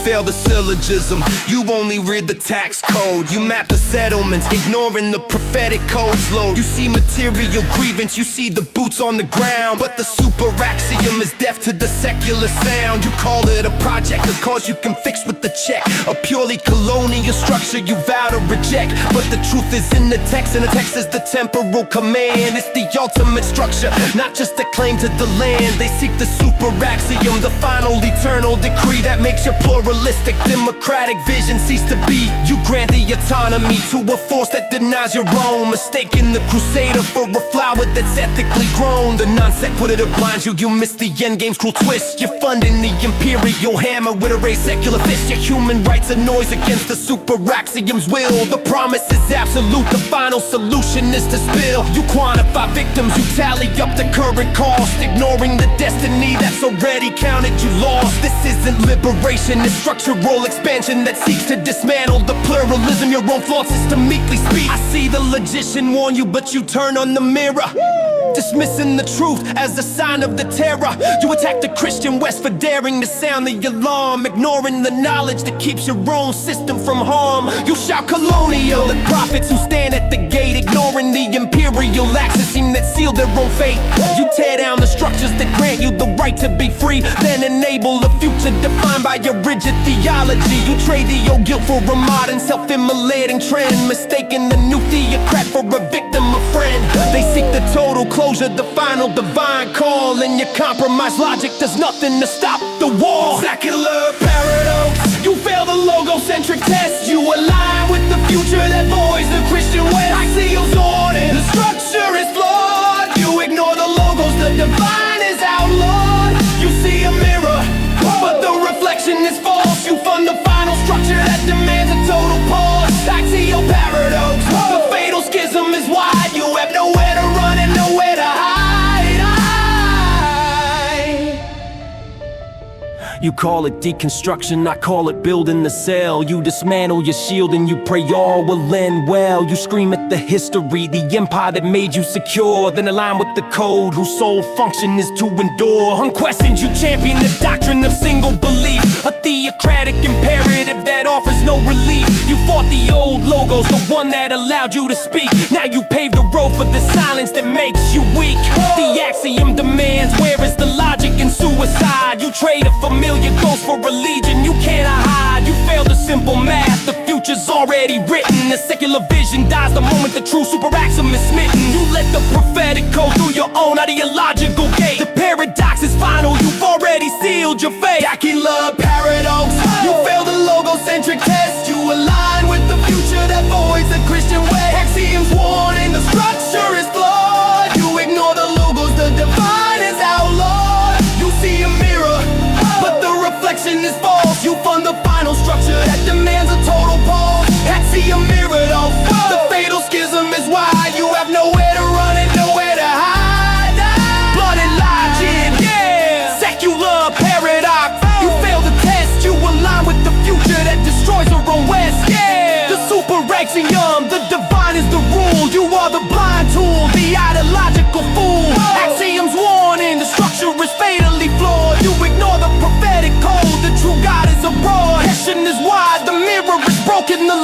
fail the syllogism. You only read the tax code. You map the settlements, ignoring the prophetic codes load. You see material grievance, you see the boots on the ground, but the super axiom is deaf to the secular sound. You call it a project, a cause you can fix with the check, a purely colonial structure you vow to reject. But the truth is in the text, and the text is the temporal command. It's the ultimate structure, not just a claim to the land. They seek the super axiom, the final eternal decree that makes your pluralistic democratic vision cease to be. You grant the autonomy to a force that denies your own, mistaking the crusader for a flower that's ethically grown. The non-sequitur blinds you, you miss the endgame's cruel twist. You're funding the imperial hammer with a raised secular fist. Your human rights are noise against the super axiom's will. The promise is absolute, the final solution is to spill. You quantify victims, you tally up the current cost, ignoring the destiny that's already counted you lost. This isn't liberation, it's structural expansion that seeks to dismantle the pluralism your own thoughts is to meekly speak. I see the logician warn you, but you turn on the mirror, dismissing the truth as a sign of the terror. You attack the Christian West for daring to sound the alarm, ignoring the knowledge that keeps your own system from harm. You shout colonial at prophets who stand at the gate, ignoring the imperial axiom that seal their own fate. You tear down the structures that grant you the right to be free, then enable a future defined by your rigid theology. You trade the old guilt for a modern self-immolating trend, mistaking the new theocrat for a victim, a friend. They seek the total closure, the final divine call, and your compromised logic does nothing to stop the wall. Secular paradox, you fail the logocentric test. You align with the future that voids the Christian West. Axiom's on and the structure is flawed. You ignore the logos, the divine is outlawed. You see a mirror, but the reflection is false. You fund the final structure that demands a total pause. Axiom paradox, the fatal schism is wide. You have nowhere to run and nowhere to hide. You call it deconstruction, I call it building the cell. You dismantle your shield and you pray all will end well. You scream at the history, the empire that made you secure, then align with the code whose sole function is to endure. Unquestioned, you champion the doctrine of single belief, a theocratic imperative that offers no relief. You fought the old logos, the one that allowed you to speak. Now you pave the road for the silence that makes you weak. The axiom demands, where is the logic in suicide? You trade a familiar ghost for a legion you cannot hide. You fail the simple math, the future's already written. The secular vision dies the moment the true super axiom is smitten. You let the prophetic go through your own ideological gate. The paradox is final, you've already sealed your fate. Secular paradox, you fail the logocentric test. You align with the future that voids the Christian way. Axiom's warning, the structure is flawed. You ignore the logos, the divine is outlawed. You see a mirror, but the reflection is false. You fund the final structure that demands a total pause. Axiom mirrored off, the fatal schism is wide. You have nowhere to run and nowhere to hide. Blooded logic, yeah. Secular paradox, you fail the test. You align with the future that destroys our own West, yeah. The super axiom, the divine is the rule. You are the blind tool, the ideological fool. Axiom's warning, the structure is fatally flawed. You ignore the prophetic code, the true God is abroad. Question is why the mirror is broken, the